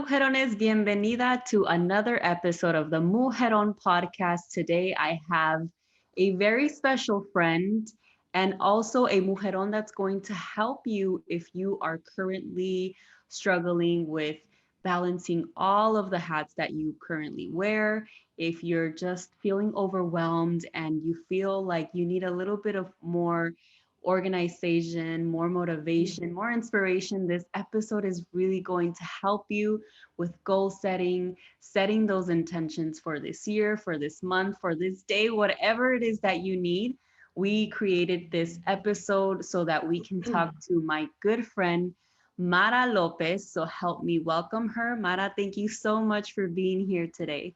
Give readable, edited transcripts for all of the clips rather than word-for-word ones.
mujerones, bienvenida to another episode of the Mujeron podcast. Today I have a very special friend and also a mujeron that's going to help you if you are currently struggling with balancing all of the hats that you currently wear. If you're just feeling overwhelmed and you feel like you need a little bit of more organization, more motivation, more inspiration, this episode is really going to help you with goal setting, setting those intentions for this year, for this month, for this day, whatever it is that you need. We created this episode so that we can talk to my good friend, Mara Lopez. So help me welcome her. Mara, thank you so much for being here today.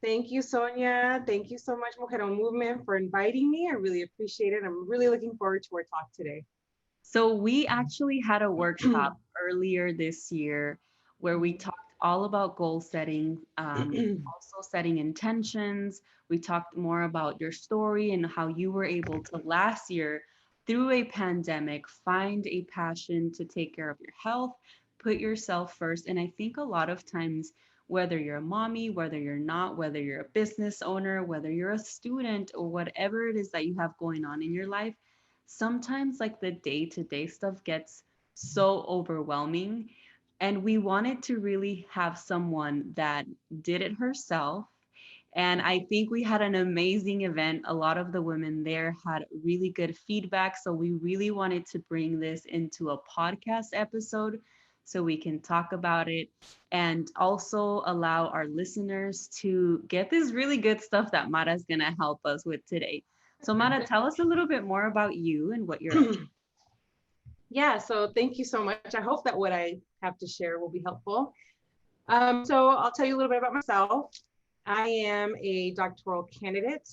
Thank you, Sonia. Thank you so much, Mujeron Movement, for inviting me. I really appreciate it. I'm really looking forward to our talk today. So we actually had a workshop earlier this year where we talked all about goal setting, also setting intentions. We talked more about your story and how you were able to last year through a pandemic find a passion to take care of your health, put yourself first. And I think a lot of times, whether you're a mommy, whether you're not, whether you're a business owner, whether you're a student, or whatever it is that you have going on in your life, sometimes like the day-to-day stuff gets so overwhelming, and we wanted to really have someone that did it herself. And I think we had an amazing event. A lot of the women there had really good feedback, so we really wanted to bring this into a podcast episode so we can talk about it and also allow our listeners to get this really good stuff that Mara is going to help us with today. So Mara, tell us a little bit more about you and what you're up to. Yeah, so thank you so much. I hope that what I have to share will be helpful. So I'll tell you a little bit about myself. I am a doctoral candidate,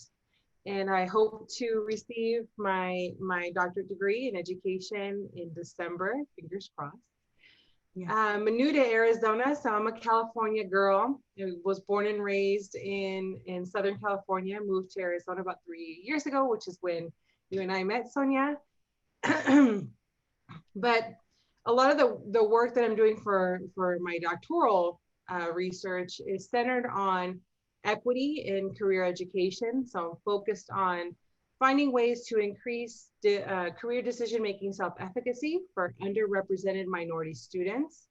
and I hope to receive my doctorate degree in education in December, fingers crossed. Yeah. I'm new to Arizona, so I'm a California girl. I was born and raised in Southern California, moved to Arizona about 3 years ago, which is when you and I met, Sonia. But a lot of the work that I'm doing for my doctoral research is centered on equity in career education. So I'm focused on finding ways to increase career decision-making self-efficacy for underrepresented minority students.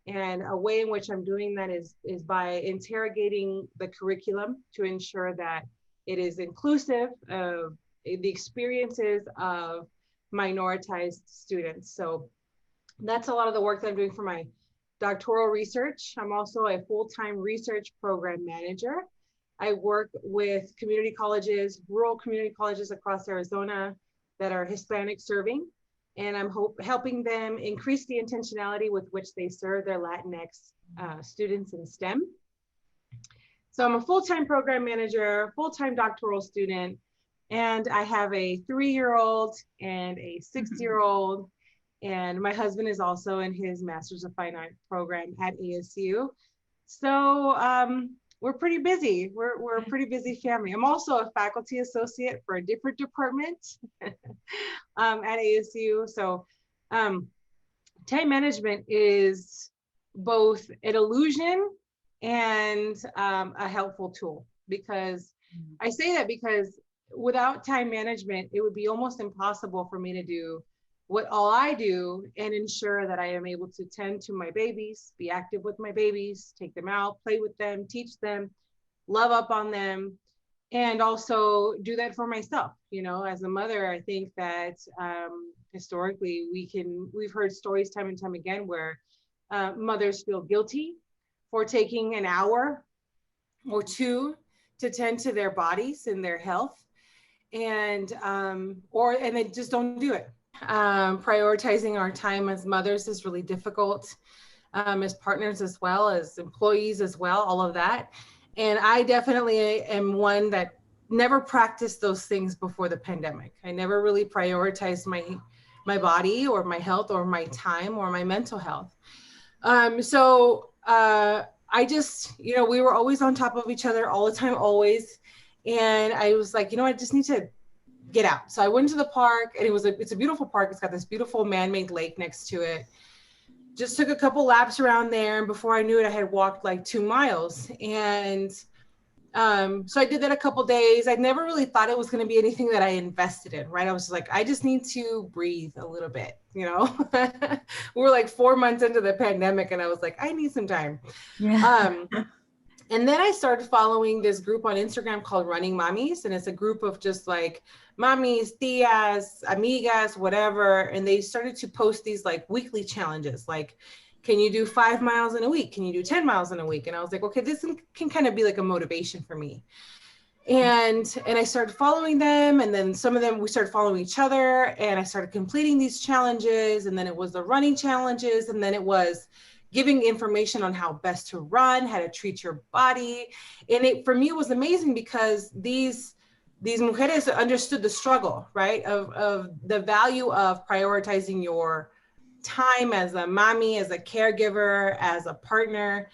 And a way in which I'm doing that is by interrogating the curriculum to ensure that it is inclusive of the experiences of minoritized students. So that's a lot of the work that I'm doing for my doctoral research. I'm also a full-time research program manager. I work with community colleges, rural community colleges across Arizona that are Hispanic serving, and I'm helping them increase the intentionality with which they serve their Latinx students in STEM. So I'm a full-time program manager, full-time doctoral student, and I have a 3-year-old and a 6-year-old, and my husband is also in his Master's of Fine Art program at ASU. So we're pretty busy. We're a pretty busy family. I'm also a faculty associate for a different department at ASU. So time management is both an illusion and a helpful tool, because I say that because without time management, it would be almost impossible for me to do what all I do and ensure that I am able to tend to my babies, be active with my babies, take them out, play with them, teach them, love up on them, and also do that for myself. You know, as a mother, I think that historically we've heard stories time and time again where mothers feel guilty for taking an hour or two to tend to their bodies and their health, and they just don't do it. Prioritizing our time as mothers is really difficult, as partners as well, as employees as well, all of that. And I definitely am one that never practiced those things before the pandemic. I never really prioritized my body or my health or my time or my mental health. I just, we were always on top of each other all the time, always. And I was like, I just need to get out. So I went to the park, and it's a beautiful park. It's got this beautiful man-made lake next to it. just took a couple laps around there. And before I knew it, I had walked like 2 miles. And so I did that a couple days. I never really thought it was going to be anything that I invested in, right? I was like, I just need to breathe a little bit, you know? We were like 4 months into the pandemic and I was like, I need some time. Yeah. And then I started following this group on Instagram called Running Mommies. And it's a group of just like mommies, tias, amigas, whatever. And they started to post these like weekly challenges, like, can you do 5 miles in a week? Can you do 10 miles in a week? And I was like, okay, this can kind of be like a motivation for me. And I started following them, and then some of them we started following each other, and I started completing these challenges. And then it was the running challenges, and then it was giving information on how best to run, how to treat your body. And it for me it was amazing because these mujeres understood the struggle, right, of the value of prioritizing your time as a mommy, as a caregiver, as a partner.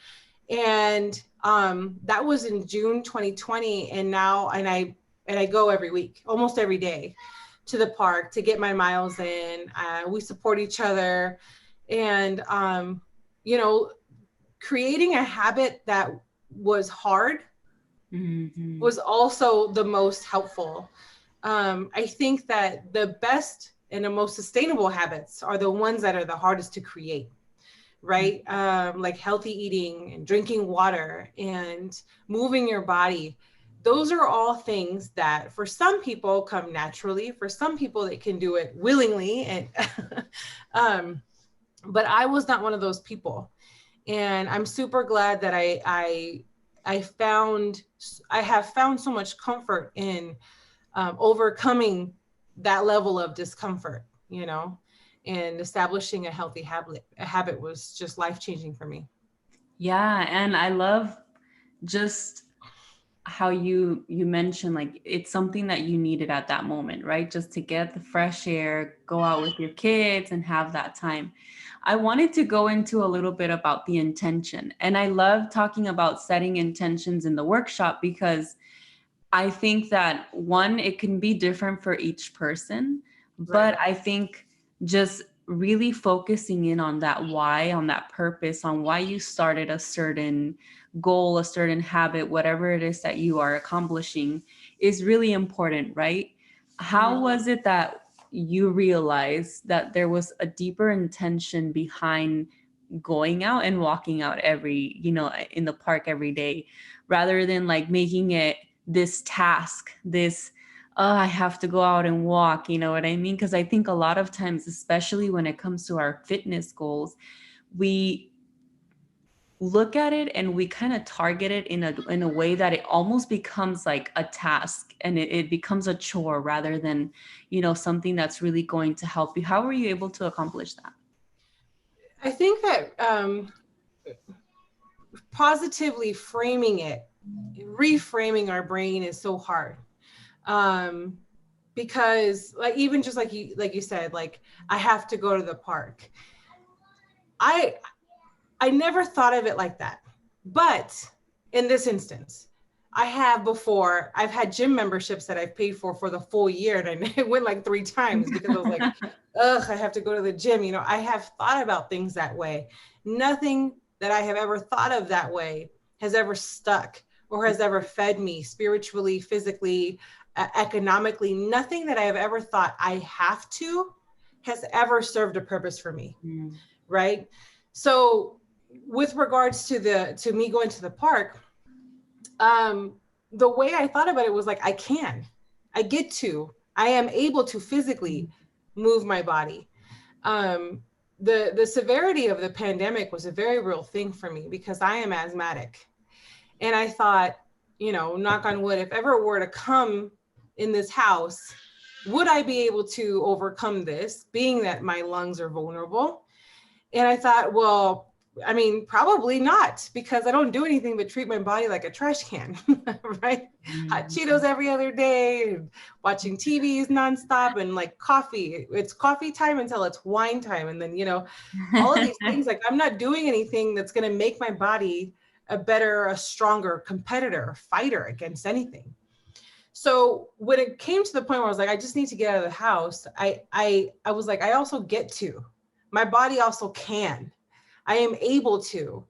And that was in June 2020. And now, and I go every week, almost every day, to the park to get my miles in. We support each other. And you know, creating a habit that was hard Mhm. was also the most helpful. I think that the best and the most sustainable habits are the ones that are the hardest to create, right? Like healthy eating and drinking water and moving your body. Those are all things that for some people come naturally. For some people, they can do it willingly. And but I was not one of those people. And I'm super glad that I found, I have found so much comfort in overcoming that level of discomfort, you know, and establishing a healthy habit was just life changing for me. Yeah, and I love just how you mentioned like it's something that you needed at that moment, right? Just to get the fresh air, go out with your kids and have that time. I wanted to go into a little bit about the intention. And I love talking about setting intentions in the workshop because I think that one, it can be different for each person, but Right. I think just really focusing in on that why, on that purpose, on why you started a certain goal, a certain habit, whatever it is that you are accomplishing is really important, right? How Mhm. was it that you realized that there was a deeper intention behind going out and walking out every, in the park every day, rather than like making it this task, this, oh, I have to go out and walk, you know what I mean? Because I think a lot of times, especially when it comes to our fitness goals, we look at it and we kind of target it in a way that it almost becomes like a task, and it becomes a chore rather than, something that's really going to help you. How were you able to accomplish that? I think that positively framing it, reframing our brain is so hard. Um, because like even just like you said, like I have to go to the park. I I never thought of it like that. But in this instance, I have before, I've had gym memberships that I've paid for the full year. And I went like 3 times because I was like, ugh, I have to go to the gym. You know, I have thought about things that way. Nothing that I have ever thought of that way has ever stuck or has ever fed me spiritually, physically, economically. Nothing that I have ever thought I have to has ever served a purpose for me. Mm. Right. So with regards to me going to the park, um, the way I thought about it was like, I am able to physically move my body. Um, the severity of the pandemic was a very real thing for me because I am asthmatic. And I thought, you know, knock on wood, if ever it were to come in this house, would I be able to overcome this, being that my lungs are vulnerable? And I thought, well, I mean, probably not because I don't do anything but treat my body like a trash can, right? Hot Cheetos every other day, watching TVs nonstop, and like coffee. It's coffee time until it's wine time. And then, you know, all of these things, like I'm not doing anything that's going to make my body a better, a stronger competitor, fighter against anything. So when it came to the point where I was like, I just need to get out of the house, I was like, I also get to. My body also can. I am able to.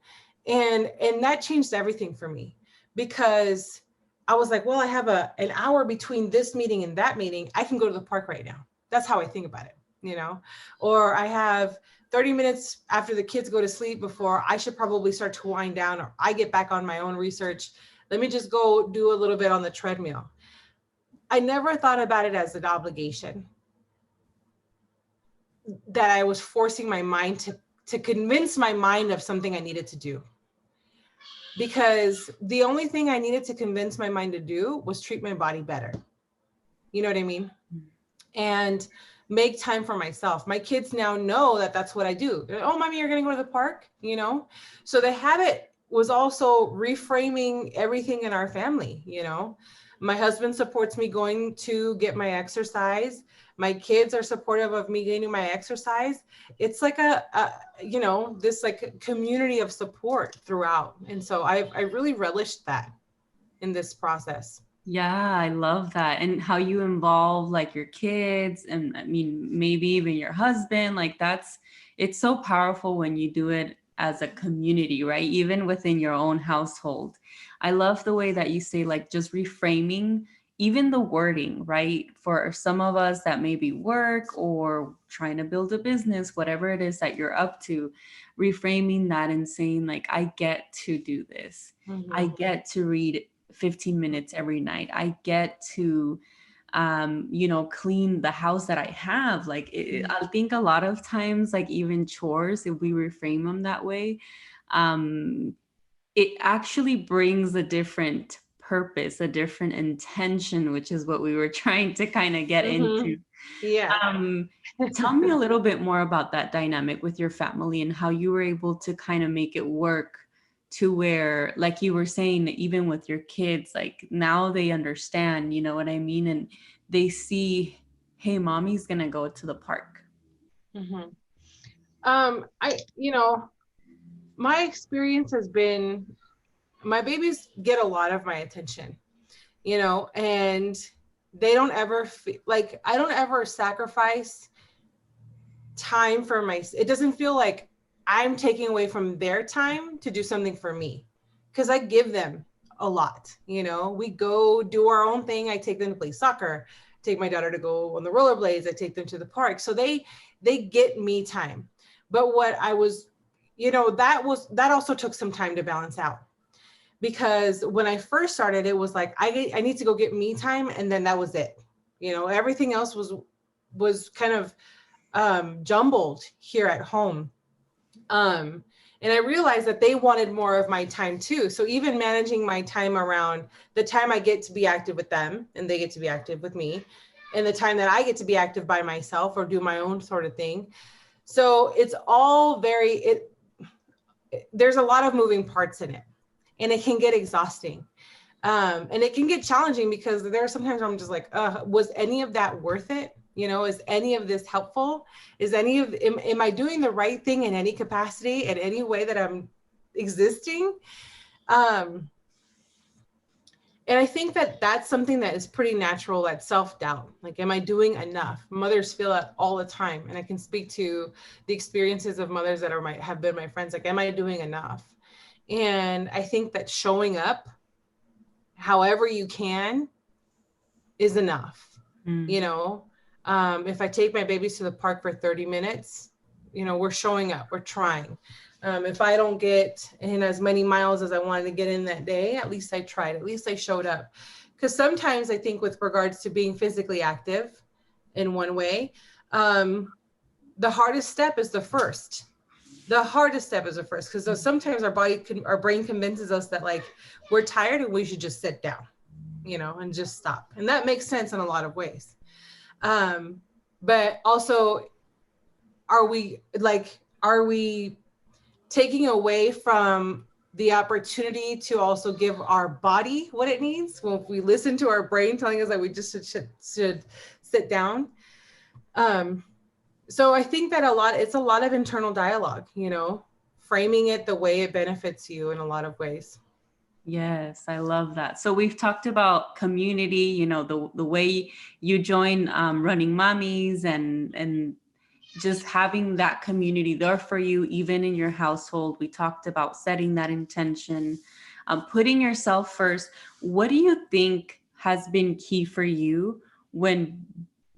And that changed everything for me, because I was like, well, I have an hour between this meeting and that meeting. I can go to the park right now. That's how I think about it, you know? Or I have 30 minutes after the kids go to sleep before I should probably start to wind down, or I get back on my own research. Let me just go do a little bit on the treadmill. I never thought about it as an obligation, that I was forcing my mind to convince my mind of something I needed to do. Because the only thing I needed to convince my mind to do was treat my body better. You know what I mean? And make time for myself. My kids now know that that's what I do. Oh, mommy, you're going to go to the park, you know? So the habit was also reframing everything in our family, you know? My husband supports me going to get my exercise. My kids are supportive of me getting my exercise. It's like you know, this like community of support throughout. And so I really relished that in this process. Yeah, I love that. And how you involve like your kids and I mean, maybe even your husband, like it's so powerful when you do it as a community, right? Even within your own household. I love the way that you say like just reframing even the wording, right? For some of us that maybe work or trying to build a business, whatever it is that you're up to, reframing that and saying like, I get to do this. I Mm-hmm. get to read 15 minutes every night. I get to clean the house that I have. Like I think a lot of times, like even chores, if we reframe them that way, um it actually brings a different purpose, a different intention, which is what we were trying to kind of get Mm-hmm. into. Yeah. um Tell me a little bit more about that dynamic with your family and how you were able to kind of make it work to where, like you were saying, even with your kids, like now they understand, you know what I mean? And they see, hey, mommy's gonna go to the park. Mm-hmm. You know, my experience has been, my babies get a lot of my attention, you know, and they don't ever like, I don't ever sacrifice time for it doesn't feel like I'm taking away from their time to do something for me, because I give them a lot. You know, we go do our own thing. I take them to play soccer, take my daughter to go on the rollerblades, I take them to the park. So they get me time. But what I was, you know, that also took some time to balance out, because when I first started, it was like I need to go get me time, and then that was it. You know, everything else was kind of jumbled here at home. Um, and I realized that they wanted more of my time too. So even managing my time around the time I get to be active with them and they get to be active with me, and the time that I get to be active by myself or do my own sort of thing. So it's all there's a lot of moving parts in it, and it can get exhausting. And it can get challenging, because there are sometimes where I'm just like, was any of that worth it? You know, is any of this helpful? Am I doing the right thing in any capacity, in any way that I'm existing? Um, and I think that that's something that is pretty natural, that self-doubt. Like, am I doing enough? Mothers feel that all the time. And I can speak to the experiences of mothers that have been my friends. Like, am I doing enough? And I think that showing up however you can is enough. Mm. You know, if I take my babies to the park for 30 minutes, you know, we're showing up, we're trying. If I don't get in as many miles as I wanted to get in that day, at least I tried, at least I showed up. Because sometimes I think with regards to being physically active in one way, the hardest step is the first. The hardest step is the first, because sometimes our brain convinces us that like we're tired and we should just sit down, you know, and just stop. And that makes sense in a lot of ways. But also, are we taking away from the opportunity to also give our body what it needs? Well, if we listen to our brain telling us that we just should sit down. So I think that it's a lot of internal dialogue, you know, framing it the way it benefits you in a lot of ways. Yes, I love that. So we've talked about community, you know, the way you join Running Mommies and just having that community there for you, even in your household. We talked about setting that intention, putting yourself first. What do you think has been key for you when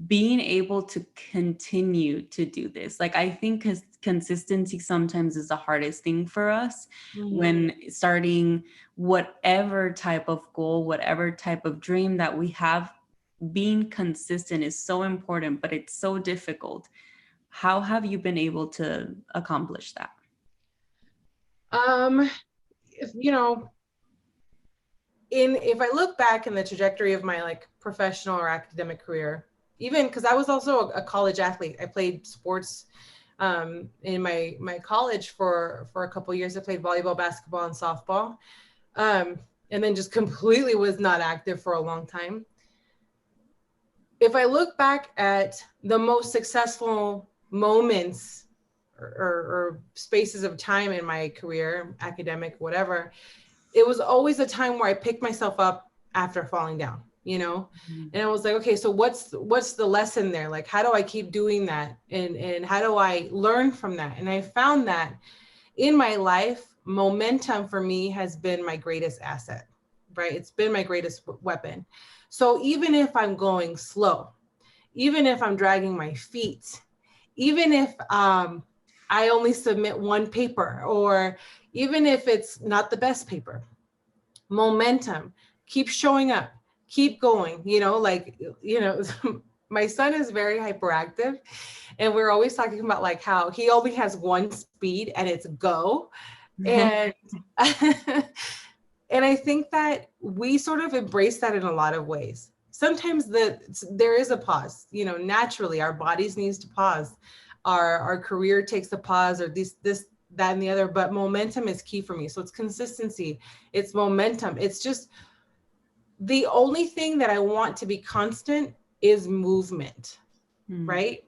being able to continue to do this? Like, I think consistency sometimes is the hardest thing for us when starting whatever type of goal, whatever type of dream that we have. Being consistent is so important, but it's so difficult. How have you been able to accomplish that? You know, if I look back in the trajectory of my like professional or academic career, even because I was also a college athlete, I played sports in my college for a couple of years. I played volleyball, basketball, and softball, and then just completely was not active for a long time. If I look back at the most successful moments or spaces of time in my career, academic, whatever, it was always a time where I picked myself up after falling down, you know? And I was like, okay, so what's the lesson there? Like, how do I keep doing that? And how do I learn from that? And I found that in my life, momentum for me has been my greatest asset, right? It's been my greatest weapon. So even if I'm going slow, even if I'm dragging my feet, even if I only submit one paper, or even if it's not the best paper, momentum, keep showing up, keep going, my son is very hyperactive, and we're always talking about like how he only has one speed and it's go. And and I think that we sort of embrace that in a lot of ways. Sometimes there is a pause, naturally our bodies needs to pause. Our career takes a pause, or this, that, and the other, but momentum is key for me. So it's consistency, it's momentum. It's just the only thing that I want to be constant is movement, right?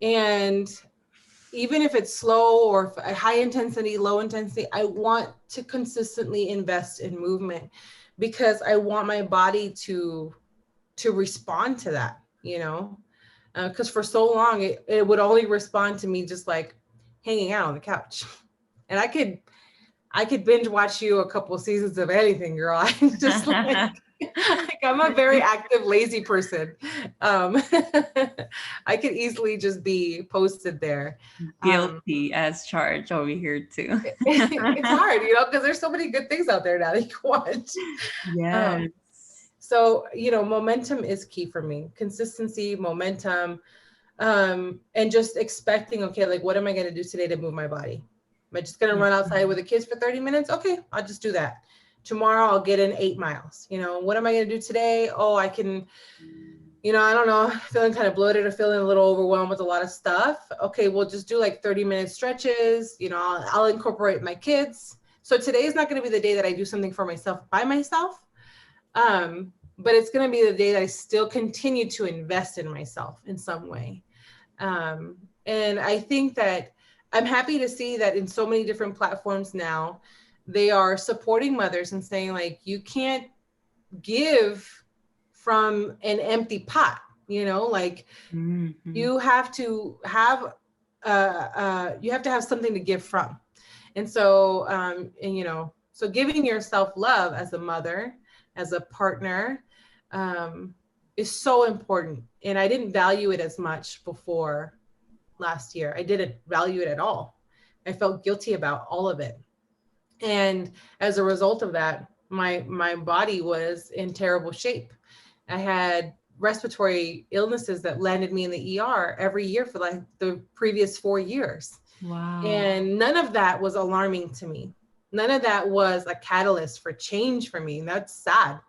And even if it's slow or high intensity, low intensity, I want to consistently invest in movement because I want my body to respond to that, because for so long it would only respond to me just like hanging out on the couch. And I could binge watch you a couple of seasons of anything, girl. I'm just like I'm a very active, lazy person. I could easily just be posted there. Guilty as charged over here too. It's hard, because there's so many good things out there now that you can watch. Yes. So, momentum is key for me. Consistency, momentum, and just expecting, okay, like, what am I going to do today to move my body? Am I just going to run outside with the kids for 30 minutes? Okay, I'll just do that. Tomorrow I'll get in 8 miles. What am I going to do today? Oh, I can, I don't know, feeling kind of bloated or feeling a little overwhelmed with a lot of stuff. Okay, we'll just do like 30-minute stretches. I'll incorporate my kids. So today is not going to be the day that I do something for myself by myself. But it's going to be the day that I still continue to invest in myself in some way. And I think that I'm happy to see that in so many different platforms now, they are supporting mothers and saying like, you can't give from an empty pot, like you have to have something to give from. And so, so giving yourself love as a mother, as a partner, is so important. And I didn't value it as much before last year. I didn't value it at all. I felt guilty about all of it. And as a result of that, my body was in terrible shape. I had respiratory illnesses that landed me in the ER every year for like the previous 4 years. Wow. And none of that was alarming to me. None of that was a catalyst for change for me. And that's sad,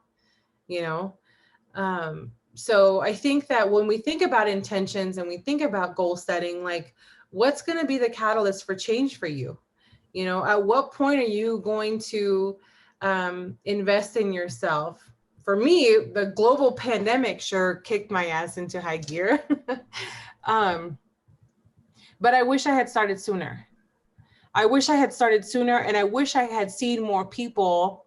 So I think that when we think about intentions and we think about goal setting, like what's going to be the catalyst for change for you? At what point are you going to invest in yourself? For me, the global pandemic sure kicked my ass into high gear. But I wish I had started sooner. I wish I had started sooner, and I wish I had seen more people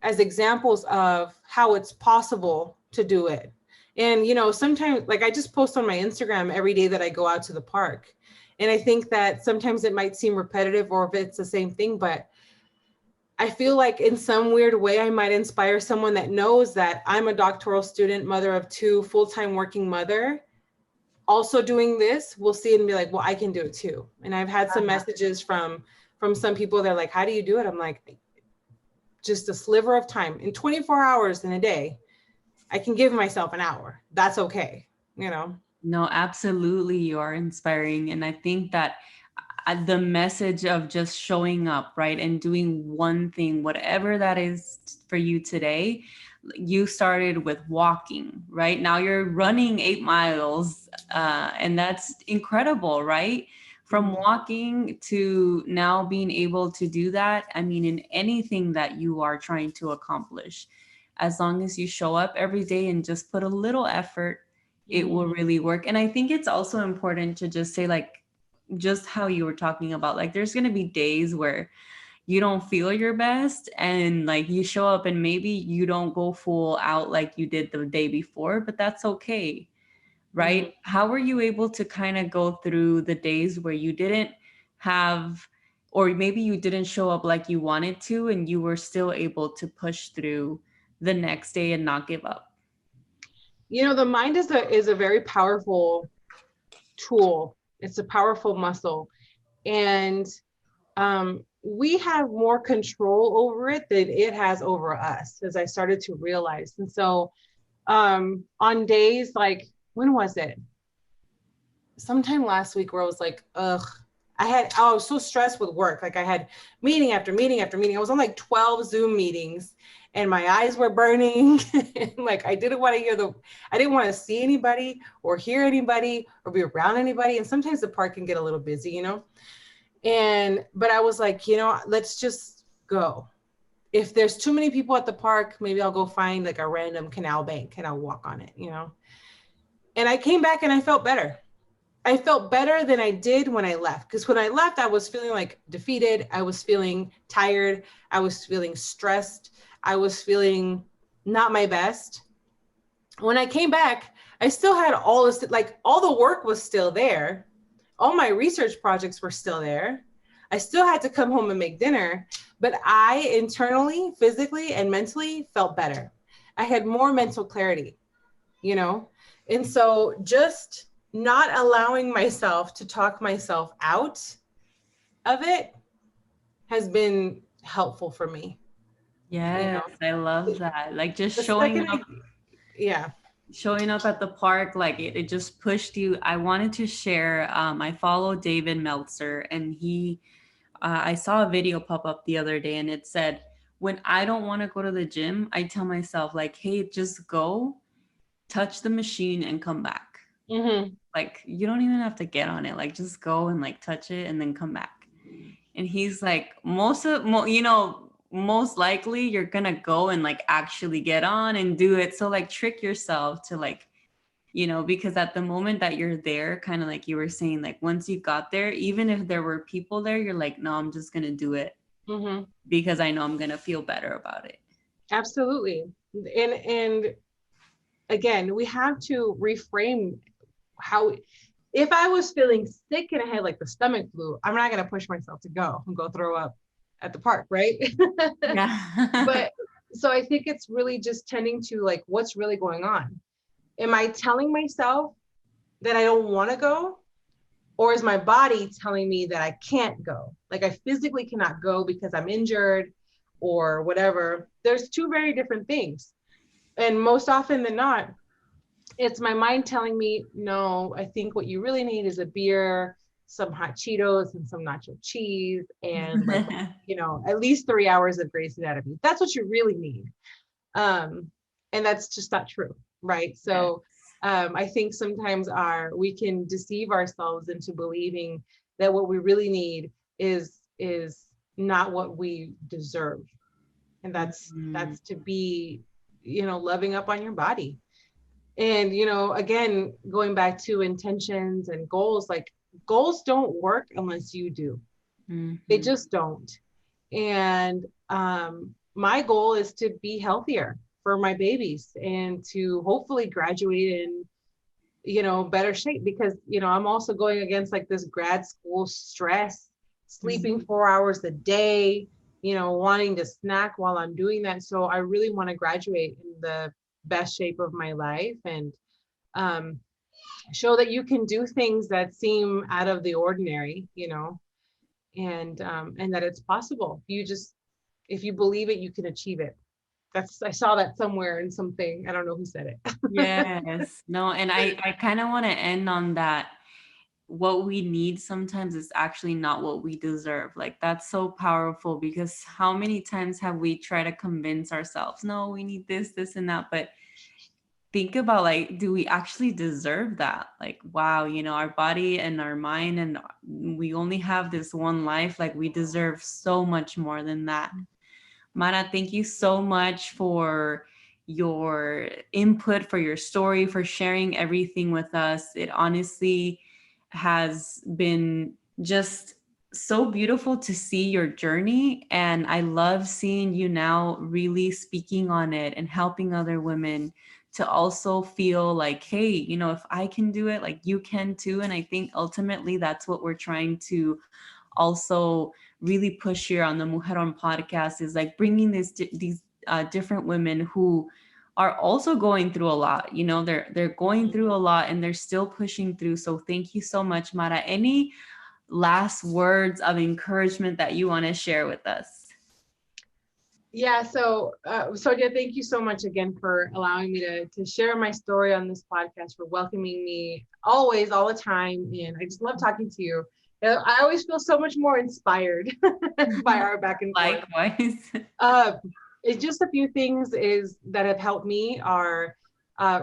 as examples of how it's possible to do it And, you know, sometimes like I just post on my Instagram every day that I go out to the park. And I think that sometimes it might seem repetitive or if it's the same thing, but I feel like in some weird way, I might inspire someone that knows that I'm a doctoral student, mother of two, full-time working mother, also doing this, will see it and be like, well, I can do it too. And I've had some messages from some people that are like, how do you do it? I'm like, just a sliver of time in 24 hours in a day. I can give myself an hour. That's okay. You know? No, absolutely, you are inspiring. And I think that the message of just showing up, right, and doing one thing, whatever that is for you today. You started with walking, right? Now you're running 8 miles, and that's incredible, right? From walking to now being able to do that. I mean, in anything that you are trying to accomplish, as long as you show up every day and just put a little effort, it will really work. And I think it's also important to just say, like, just how you were talking about, like, there's going to be days where you don't feel your best and like you show up and maybe you don't go full out like you did the day before, but that's okay, right? How were you able to kind of go through the days where you didn't have, or maybe you didn't show up like you wanted to, and you were still able to push through the next day and not give up? You know, the mind is a very powerful tool. It's a powerful muscle. And we have more control over it than it has over us, as I started to realize. And so on days like, when was it? Sometime last week where I was like, ugh, I was so stressed with work. Like I had meeting after meeting after meeting. I was on like 12 Zoom meetings and my eyes were burning. Like I didn't want to see anybody or hear anybody or be around anybody. And sometimes the park can get a little busy, you know? But I was like, you know, let's just go. If there's too many people at the park, maybe I'll go find like a random canal bank and I'll walk on it, you know? And I came back and I felt better. I felt better than I did when I left. Because when I left, I was feeling like defeated. I was feeling tired. I was feeling stressed. I was feeling not my best. When I came back, I still had all this, like all the work was still there. All my research projects were still there. I still had to come home and make dinner, but I internally, physically, and mentally felt better. I had more mental clarity, you know? And so just not allowing myself to talk myself out of it has been helpful for me. You Yes, know, I love that. Like just the second yeah. showing up at the park, like it just pushed you. I wanted to share, I follow David Meltzer, and I saw a video pop up the other day, and it said, when I don't want to go to the gym, I tell myself like, hey, just go touch the machine and come back. Like you don't even have to get on it, like just go and like touch it and then come back. And he's like, most likely you're gonna go and like actually get on and do it. So like trick yourself to like, because at the moment that you're there, kind of like you were saying, like once you got there, even if there were people there, you're like, no, I'm just gonna do it because I know I'm gonna feel better about it. Absolutely. And again, we have to reframe how, if I was feeling sick and I had like the stomach flu, I'm not going to push myself to go and go throw up at the park, right? Yeah. But so I think it's really just tending to like, what's really going on? Am I telling myself that I don't want to go? Or is my body telling me that I can't go? Like I physically cannot go because I'm injured or whatever. There's two very different things. And most often than not, it's my mind telling me, no, I think what you really need is a beer, some hot Cheetos and some nacho cheese and like, at least 3 hours of Grey's Anatomy. That's what you really need. And that's just not true, right? So I think sometimes we can deceive ourselves into believing that what we really need is not what we deserve. And that's to be, loving up on your body. And, again, going back to intentions and goals, like goals don't work unless you do. They just don't. And my goal is to be healthier. for my babies and to hopefully graduate in, better shape, because, I'm also going against like this grad school stress, sleeping Mhm. 4 hours a day, wanting to snack while I'm doing that. So I really want to graduate in the best shape of my life, and um, show that you can do things that seem out of the ordinary, and that it's possible. If you believe it, you can achieve it. I saw that somewhere in something. I don't know who said it. Yes. No, and I kind of want to end on that. What we need sometimes is actually not what we deserve. Like that's so powerful, because how many times have we tried to convince ourselves, no, we need this and that, but think about, like, do we actually deserve that? Like, wow, our body and our mind, and we only have this one life. Like, we deserve so much more than that. Mara, thank you so much for your input, for your story, for sharing everything with us. It honestly has been just so beautiful to see your journey. And I love seeing you now really speaking on it and helping other women to also feel like, hey, if I can do it, like you can too. And I think ultimately that's what we're trying to also really push here on the Mujeron podcast, is like bringing these different women who are also going through a lot. They're going through a lot and they're still pushing through. So thank you so much, Mara. Any last words of encouragement that you want to share with us? Yeah, so Sonia, thank you so much again for allowing me to share my story on this podcast, for welcoming me always, all the time. And I just love talking to you. I always feel so much more inspired by our back and forth. Likewise. Uh, it's just a few things is that have helped me are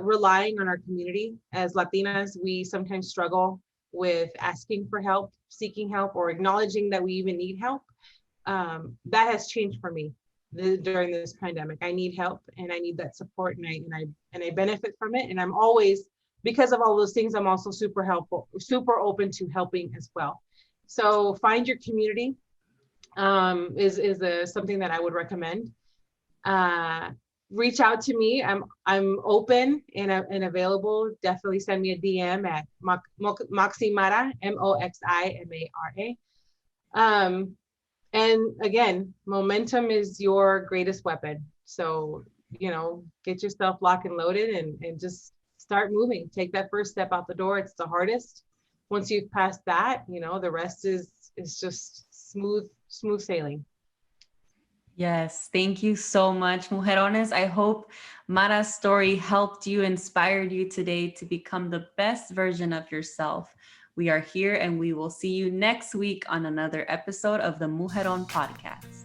relying on our community. As Latinas, we sometimes struggle with asking for help, seeking help, or acknowledging that we even need help. That has changed for me during this pandemic. I need help and I need that support, and I benefit from it. And I'm always, because of all those things, I'm also super helpful, super open to helping as well. So find your community, is something that I would recommend. Uh, Reach out to me. I'm open and available. Definitely send me a DM at Moximara, Moximara. And again, momentum is your greatest weapon. So, get yourself locked and loaded, and just start moving. Take that first step out the door. It's the hardest. Once you've passed that, the rest is just smooth sailing. Yes, thank you so much, Mujerones. I hope Mara's story helped you, inspired you today to become the best version of yourself. We are here and we will see you next week on another episode of the Mujeron podcast.